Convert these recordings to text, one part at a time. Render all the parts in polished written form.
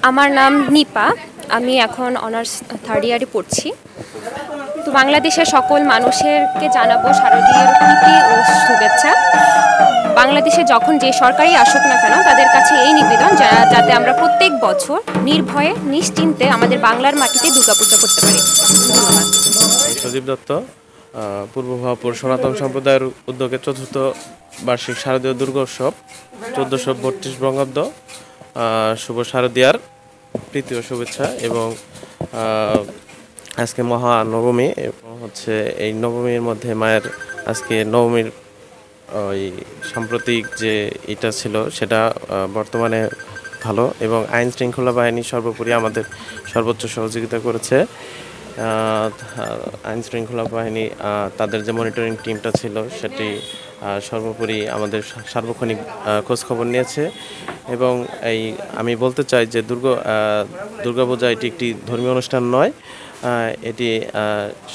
আমার নাম নিপা। আমি এখন অনার্স থার্ড ইয়ারে পড়ছি। তো বাংলাদেশের সকল মানুষেরকে জানাবো শারদীয়ার প্রীতি ও শুভেচ্ছা। বাংলাদেশে যখন যে সরকারই আসুক না কেন, তাদের কাছে এই নিবেদন যাতে আমরা প্রত্যেক বছর নির্ভয়ে নিশ্চিন্তে আমাদের বাংলার মাটিতে দুর্গাপূজা করতে পারি। ধন্যবাদ। সজীব দত্ত, পূর্ব ভবাপুর সনাতন সম্প্রদায়ের উদ্যোগে চতুর্থ বার্ষিক শারদীয় দুর্গোৎসব 1432 বঙ্গাব্দ শুভ শারদীয়ার প্রীতি ও শুভেচ্ছা। এবং আজকে মহানবমী এবং এই নবমীর মধ্যে মায়ের আজকে নবমীর ওই সাম্প্রতিক যে এটা ছিল সেটা বর্তমানে ভালো, এবং আইন শৃঙ্খলা বাহিনী সর্বোপরি আমাদের সর্বোচ্চ সহযোগিতা করেছে। আইন শৃঙ্খলা বাহিনী তাদের যে মনিটরিং টিমটা ছিল সেটি সর্বোপরি আমাদের সার্বক্ষণিক খোঁজখবর নিয়েছে। এবং আমি বলতে চাই যে দুর্গাপূজা এটি একটি ধর্মীয় অনুষ্ঠান নয়, এটি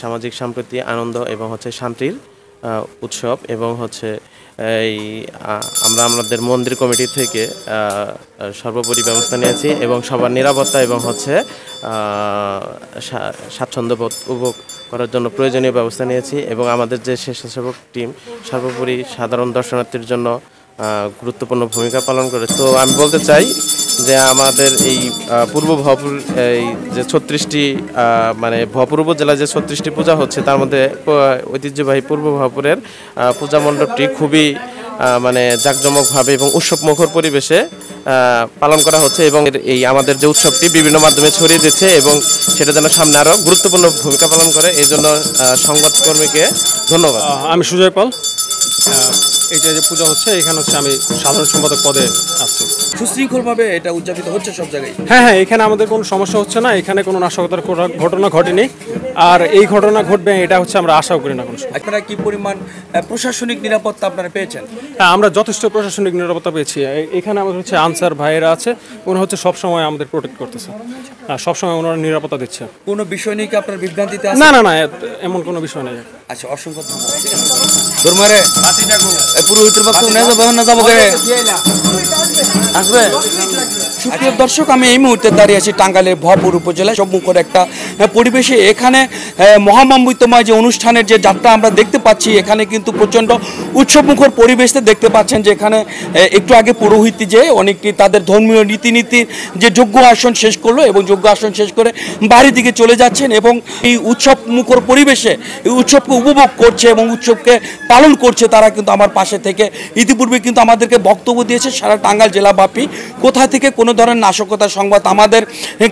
সামাজিক সম্প্রীতি, আনন্দ এবং শান্তির উৎসব। এবং আমরা আমাদের মন্দির কমিটি থেকে সর্বোপরি ব্যবস্থা নিয়েছি এবং সবার নিরাপত্তা এবং স্বাচ্ছন্দ্যবোধ উপভোগ করার জন্য প্রয়োজনীয় ব্যবস্থা নিয়েছি। এবং আমাদের যে স্বেচ্ছাসেবক টিম সর্বোপরি সাধারণ দর্শনার্থীর জন্য গুরুত্বপূর্ণ ভূমিকা পালন করে। তো আমি বলতে চাই যে আমাদের এই পূর্ব ভবাপুর এই যে 36টি ভবাপুর উপজেলায় যে 36টি পূজা হচ্ছে, তার মধ্যে ঐতিহ্যবাহী পূর্ব ভবাপুরের পূজা মণ্ডপটি খুবই জাঁকজমকভাবে এবং উৎসবমুখর পরিবেশে পালন করা হচ্ছে। এবং এই আমাদের যে উৎসবটি বিভিন্ন মাধ্যমে ছড়িয়ে দিচ্ছে এবং সেটা যেন সামনে আরও গুরুত্বপূর্ণ ভূমিকা পালন করে, এই জন্য সংবাদকর্মীকে ধন্যবাদ। আমি সুজয় পাল। এইটা যে পূজা হচ্ছে এখানে আমি সাধারণ সম্পাদক পদে আছি। সুশৃঙ্খলভাবে এটা উদযাপিত হচ্ছে সব জায়গায়? হ্যাঁ, এখানে আমাদের কোনো সমস্যা হচ্ছে না, এখানে কোনো নাশকতার ঘটনা ঘটেনি, আর এই ঘটনা ঘটবে এটা আমরা আশাও করি না। আপনারা কি পরিমাণ প্রশাসনিক নিরাপত্তা আপনারা পেয়েছেন? হ্যাঁ, আমরা যথেষ্ট প্রশাসনিক নিরাপত্তা পেয়েছি। এখানে আমাদের আনসার ভাইয়েরা আছে, ওনারা সবসময় আমাদের প্রোটেক্ট করতেছে, সবসময় ওনারা নিরাপত্তা দিচ্ছে। কোনো বিষয় নিয়ে কি আপনার বিভ্রান্তিতে আছে? না, এমন কোনো বিষয় নেই। আচ্ছা, অসংখ্য সুপ্রিয় দর্শক, আমি এই মুহূর্তে দাঁড়িয়ে আছি টাঙ্গাইলের ভবাপুর উপজেলায় সম্মুখের একটা পরিবেশে। এখানে মহামণ্ডিতময় যে অনুষ্ঠানের যে যাত্রা আমরা দেখতে পাচ্ছি, এখানে কিন্তু প্রচণ্ড উৎসবমুখর পরিবেশে দেখতে পাচ্ছেন যে এখানে একটু আগে পুরোহিত যে অনেকটি তাদের ধর্মীয় রীতিনীতির যে যজ্ঞ আসন শেষ করলো এবং যজ্ঞ আসন শেষ করে বাড়ির দিকে চলে যাচ্ছেন এবং এই উৎসবমুখর পরিবেশে এই উৎসবকে উপভোগ করছে এবং উৎসবকে পালন করছে। তারা কিন্তু আমার পাশে থেকে ইতিপূর্বে কিন্তু আমাদেরকে বক্তব্য দিয়েছে সারা টাঙ্গাইল জেলাব্যাপী কোথা থেকে কোনো ধরনের নাশকতার সংবাদ আমাদের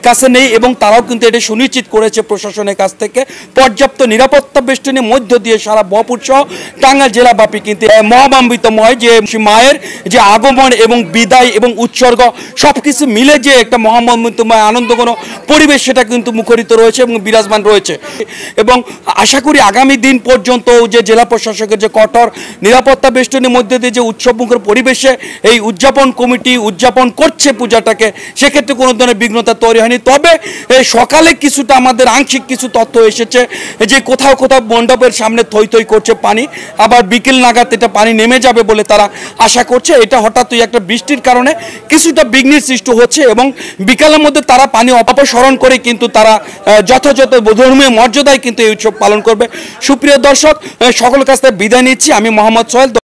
কাছে নেই, এবং তারাও কিন্তু এটা সুনিশ্চিত করেছে প্রশাসনের কাছ থেকে পর্যাপ্ত নিরাপত্তা বেষ্টনীর মধ্য দিয়ে সারা ভবাপুর সহ টাঙ্গাইল জেলাব্যাপী কিন্তু মহামণ্ডিতময় যে মায়ের যে আগমন এবং বিদায় এবং উৎসর্গ সবকিছু মিলে যে একটা মহামণ্ডিতময় আনন্দঘন পরিবেশ সেটা কিন্তু মুখরিত রয়েছে এবং বিরাজমান রয়েছে। এবং আশা করি আগামী দিন পর্যন্ত যে জেলা প্রশাসকের যে কঠোর নিরাপত্তা বেষ্টনীর মধ্যে দিয়ে যে উৎসবমুখর পরিবেশে এই উদযাপন কমিটি উদযাপন করছে পূজাটাকে, সেক্ষেত্রে কোনো ধরনের বিঘ্নতা তৈরি হয়নি। তবে সকালে কিছুটা আমাদের আংশিক কিছু তথ্য এসেছে যে কোথাও কোথাও মণ্ডপের সামনে থই থই করছে পানি, আবার বিকেল নাগাদ এটা পানি নেমে যাবে বলে তারা আশা করছে। এটা হঠাৎই একটা বৃষ্টির কারণে কিছুটা বিঘ্নের সৃষ্টি হচ্ছে এবং বিকালের মধ্যে তারা পানি অপসারণ করে কিন্তু তারা যথাযথ ধর্মীয় মর্যাদায় কিন্তু এই উৎসব পালন করবে। সুপ্রিয় দর্শক, সকলের কাছ থেকে বিদায় নিচ্ছি। আমি মোহাম্মদ সোহেল।